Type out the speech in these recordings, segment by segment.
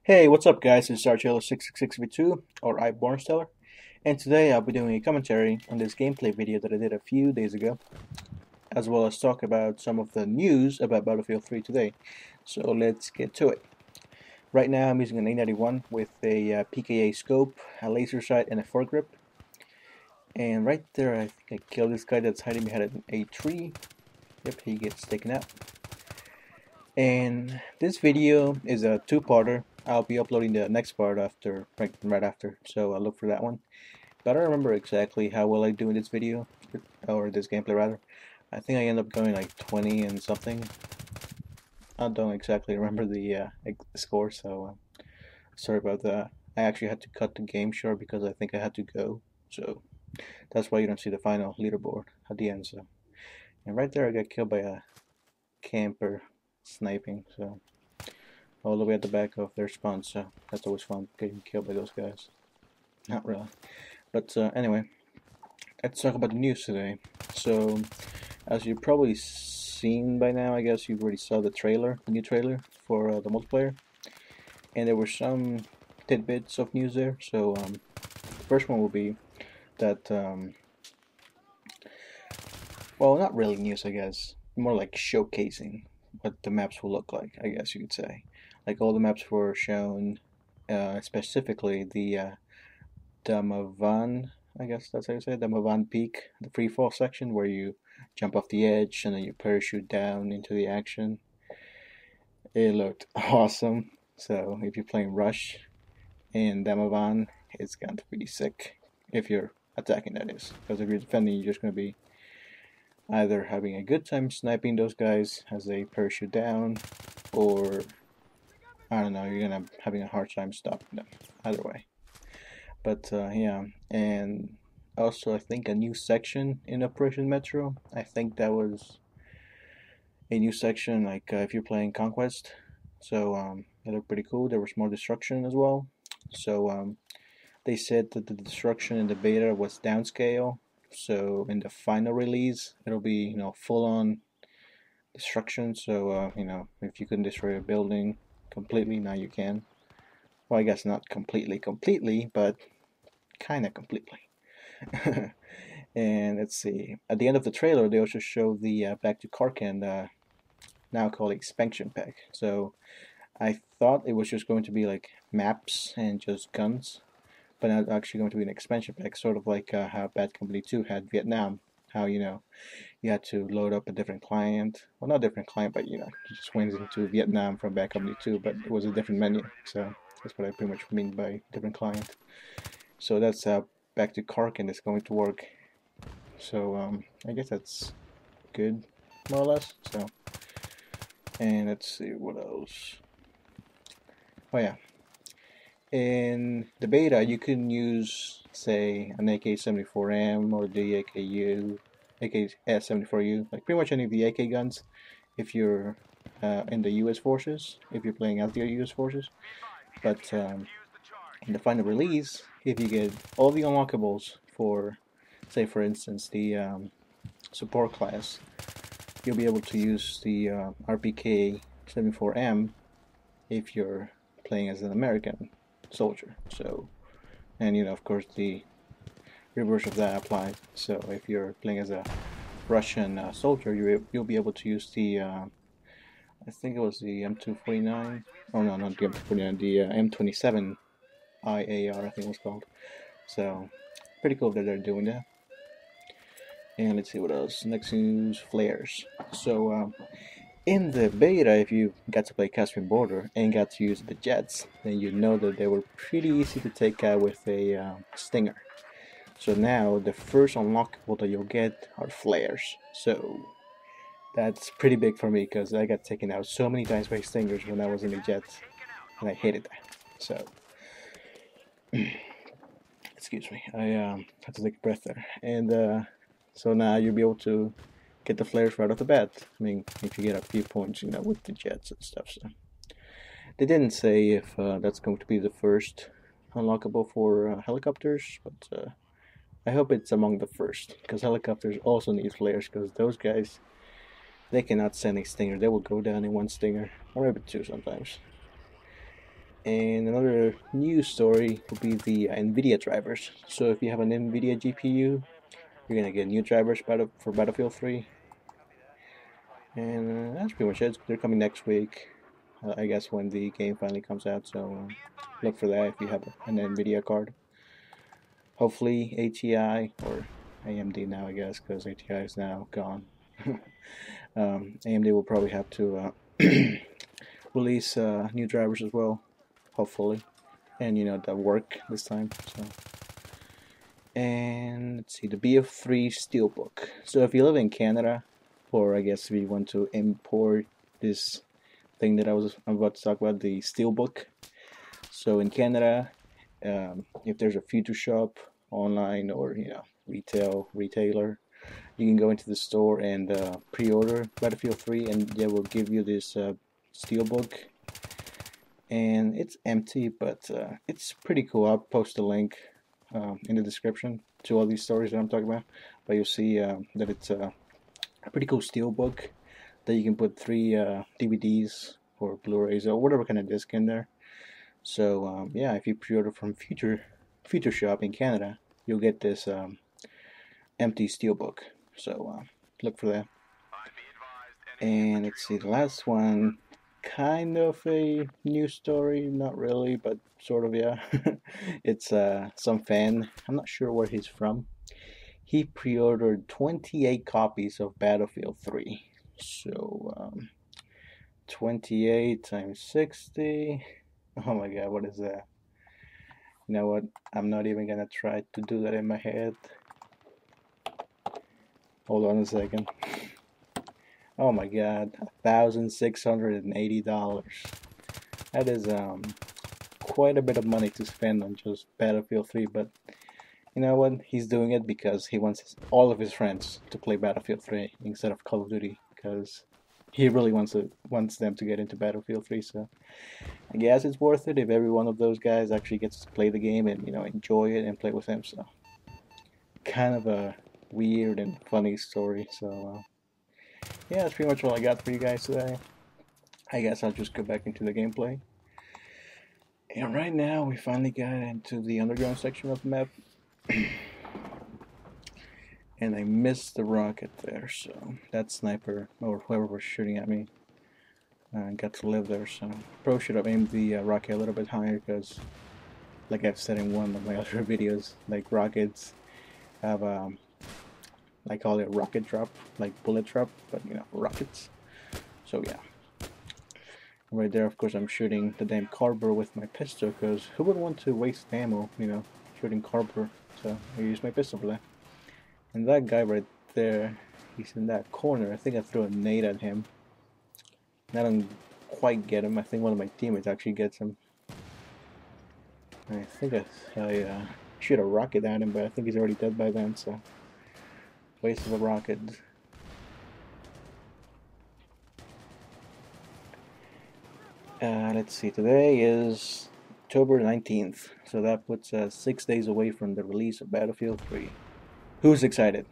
Hey, what's up guys? It's RTL666V2 or iBornstellar, and today I'll be doing a commentary on this gameplay video that I did a few days ago, as well as talk about some of the news about Battlefield 3 today. So let's get to it. Right now I'm using an A-91 with a PKA scope, a laser sight, and a foregrip. And right there I think I killed this guy that's hiding behind an A3. Yep, he gets taken out. And this video is a two-parter. I'll be uploading the next part after, right after, so I'll look for that one. But I don't remember exactly how well I do in this video, or this gameplay rather. I think I end up going like 20 and something. I don't exactly remember the score, so sorry about that. I actually had to cut the game short because I think I had to go, so that's why you don't see the final leaderboard at the end. So, and right there I got killed by a camper sniping, so all the way at the back of their spawn, so that's always fun, getting killed by those guys. Not really. But anyway, let's talk about the news today. So, as you've probably seen by now, I guess you've already saw the trailer, the new trailer for the multiplayer. And there were some tidbits of news there. So, the first one will be that, well, not really news, I guess. More like showcasing what the maps will look like, I guess you could say. Like all the maps were shown, specifically the Damavan, I guess that's how you say it, Damavan Peak, the free fall section where you jump off the edge and then you parachute down into the action. It looked awesome. So if you're playing Rush in Damavan, it's going to be sick. If you're attacking, that is. Because if you're defending, you're just going to be either having a good time sniping those guys as they parachute down, or I don't know, you're gonna having a hard time stopping them. Either way. But yeah, and also I think a new section in Operation Metro. I think that was a new section, like if you're playing Conquest. So it looked pretty cool. There was more destruction as well. So they said that the destruction in the beta was downscale. So in the final release, it'll be full-on destruction. So if you couldn't destroy a building completely, now you can. Well, I guess not completely, but kind of completely. And let's see. At the end of the trailer, they also show the Back to Karkand, now called expansion pack. So I thought it was just going to be like maps and just guns, but now it's actually going to be an expansion pack, sort of like how Bad Company 2 had Vietnam. How you had to load up a different client. Well, not a different client, but you just went into Vietnam from Bad Company 2, but it was a different menu. So that's what I pretty much mean by different client. So that's how Back to Karkand is going to work. So I guess that's good, more or less. So, and let's see what else. Oh yeah, in the beta you can use, say, an AK-74M or the AK-74U, like pretty much any of the AK guns if you're in the US forces, if you're playing as the US forces. But in the final release, if you get all the unlockables for, say for instance, the support class, you'll be able to use the RPK 74M if you're playing as an American soldier. So, and of course the reverse of that applies. So if you're playing as a Russian soldier, you'll be able to use the I think it was the M249. Oh no, not the M249, the M27 IAR, I think it was called. So pretty cool that they're doing that. And let's see what else. Next news, flares. So in the beta, if you got to play Caspian Border and got to use the jets, then you know that they were pretty easy to take out with a Stinger. So now the first unlockable that you'll get are flares. So that's pretty big for me because I got taken out so many times by Stingers when I was in the jets, and I hated that. So excuse me, I had to take a breath there. And so now you'll be able to get the flares right off the bat. I mean, if you get a few points, with the jets and stuff. So they didn't say if that's going to be the first unlockable for helicopters, but I hope it's among the first, because helicopters also need flares, because those guys, they cannot send a Stinger. They will go down in one Stinger, or maybe two sometimes. And another news story will be the NVIDIA drivers. So if you have an NVIDIA GPU, you're gonna get new drivers for Battlefield 3. And that's pretty much it. They're coming next week, I guess, when the game finally comes out. So look for that if you have an NVIDIA card. Hopefully ATI or AMD now, I guess, because ATI is now gone. AMD will probably have to release new drivers as well, hopefully, and that work this time. So, and let's see, the BF3 Steelbook. So if you live in Canada, or I guess if you want to import this thing that I'm about to talk about, the Steelbook. So in Canada, if there's a future shop online or retailer, you can go into the store and pre-order Battlefield 3, and they will give you this Steelbook. And it's empty, but it's pretty cool. I'll post a link in the description to all these stories that I'm talking about. But you'll see that it's a pretty cool Steelbook that you can put 3 DVDs or Blu-rays or whatever kind of disc in there. So yeah, if you pre-order from Future Shop in Canada, you'll get this empty Steelbook. So look for that. And let's see, the last one, kind of a news story, not really, but sort of, yeah. It's some fan, I'm not sure where he's from. He pre-ordered 28 copies of Battlefield 3. So 28 times 60. Oh my god, what is that? You know what? I'm not even gonna try to do that in my head. Hold on a second. Oh my god, $1,680. That is quite a bit of money to spend on just Battlefield 3, but you know what? He's doing it because he wants all of his friends to play Battlefield 3 instead of Call of Duty, because he really wants them to get into Battlefield 3. So I guess it's worth it if every one of those guys actually gets to play the game and enjoy it and play with him. So kind of a weird and funny story. So yeah, that's pretty much all I got for you guys today. I guess I'll just go back into the gameplay. And right now we finally got into the underground section of the map. And I missed the rocket there, so that sniper or whoever was shooting at me got to live there. So probably should have aimed the rocket a little bit higher, because like I've said in one of my other videos, like rockets have I call it rocket drop, like bullet drop, but rockets. So yeah, right there, of course, I'm shooting the damn Kobra with my pistol, because who would want to waste ammo, shooting Kobra? So I use my pistol for that. And that guy right there, he's in that corner. I think I threw a nade at him. I don't quite get him. I think one of my teammates actually gets him. I think I shoot a rocket at him, but I think he's already dead by then, so waste of a rocket. Let's see, today is October 19th, so that puts us 6 days away from the release of Battlefield 3. Who's excited?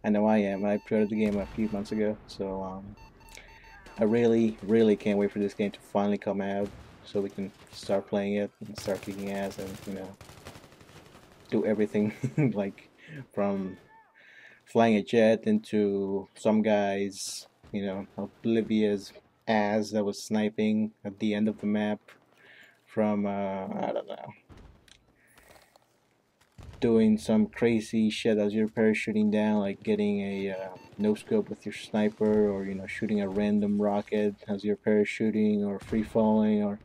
I know I am. I pre-ordered the game a few months ago, so I really can't wait for this game to finally come out, so we can start playing it and start kicking ass and do everything like from flying a jet into some guys oblivious ass that was sniping at the end of the map, from I don't know, doing some crazy shit as you're parachuting down, like getting a no scope with your sniper, or shooting a random rocket as you're parachuting, or free falling, or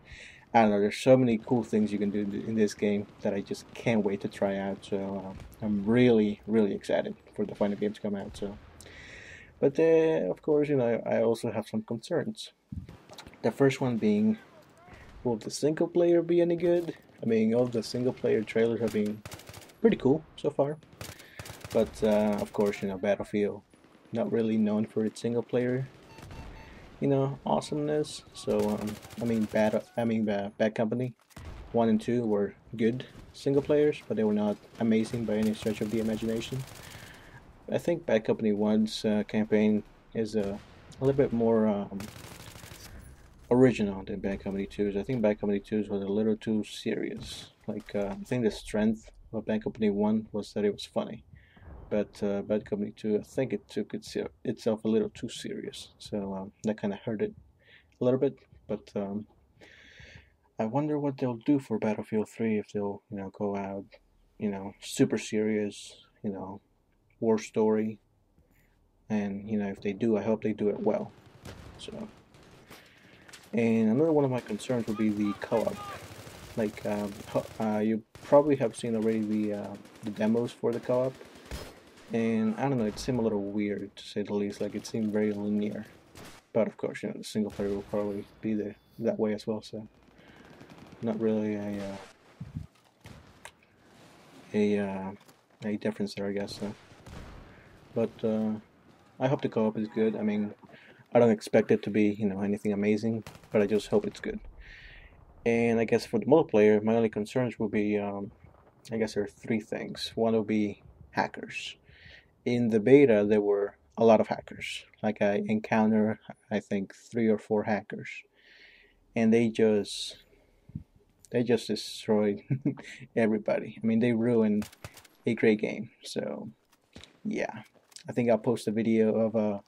I don't know. There's so many cool things you can do in this game that I just can't wait to try out. So I'm really excited for the final game to come out. So, but of course, I also have some concerns. The first one being, will the single player be any good? I mean, all the single player trailers have been pretty cool so far, but of course, Battlefield, not really known for its single player, awesomeness. So Bad Company 1 and 2 were good single players, but they were not amazing by any stretch of the imagination. I think Bad Company 1's campaign is a little bit more original than Bad Company 2s. I think Bad Company 2s was a little too serious. Like I think the strength of Bad Company 1 was that it was funny, but Bad Company 2, I think it took itself a little too serious. So that kind of hurt it a little bit. But I wonder what they'll do for Battlefield 3 if they'll go out super serious, war story, and if they do, I hope they do it well. So. And another one of my concerns would be the co-op. Like you probably have seen already the demos for the co-op, and I don't know, it seemed a little weird to say the least. Like it seemed very linear, but of course, the single player will probably be that way as well. So not really a difference there, I guess. So. But I hope the co-op is good. I mean, I don't expect it to be anything amazing, but I just hope it's good. And I guess for the multiplayer, my only concerns will be, I guess there are three things. One will be hackers. In the beta, there were a lot of hackers. Like I encountered, I think, 3 or 4 hackers, and they just destroyed everybody. I mean, they ruined a great game. So yeah, I think I'll post a video of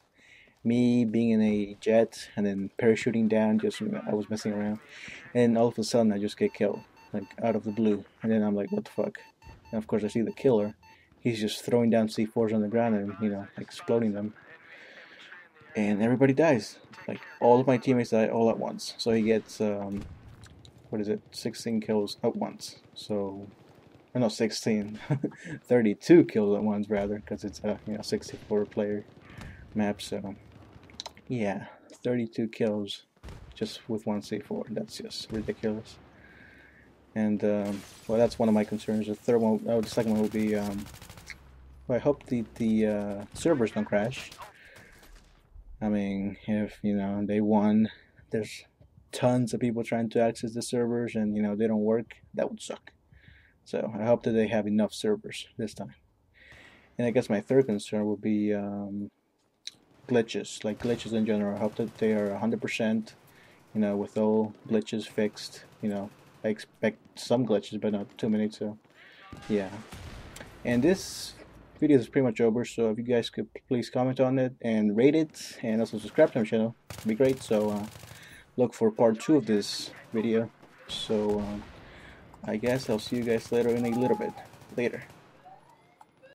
me being in a jet and then parachuting down. I was messing around, and all of a sudden I just get killed, like out of the blue. And then I'm like, what the fuck? And of course I see the killer. He's just throwing down C4s on the ground and exploding them, and everybody dies. Like all of my teammates die all at once. So he gets what is it? 16 kills at once. So no, 16, 32 kills at once rather, because it's a 64 player map. So yeah, 32 kills just with one C4. That's just ridiculous. And well, that's one of my concerns. The third one, the second one will be, well, I hope the servers don't crash. I mean, if they won, there's tons of people trying to access the servers, and they don't work, that would suck. So I hope that they have enough servers this time. And I guess my third concern would be glitches, like glitches in general. I hope that they are 100%, with all glitches fixed. I expect some glitches, but not too many. So yeah. And this video is pretty much over. So if you guys could please comment on it and rate it, and also subscribe to my channel, it'd be great. So look for part 2 of this video. So I guess I'll see you guys later in a little bit. Later.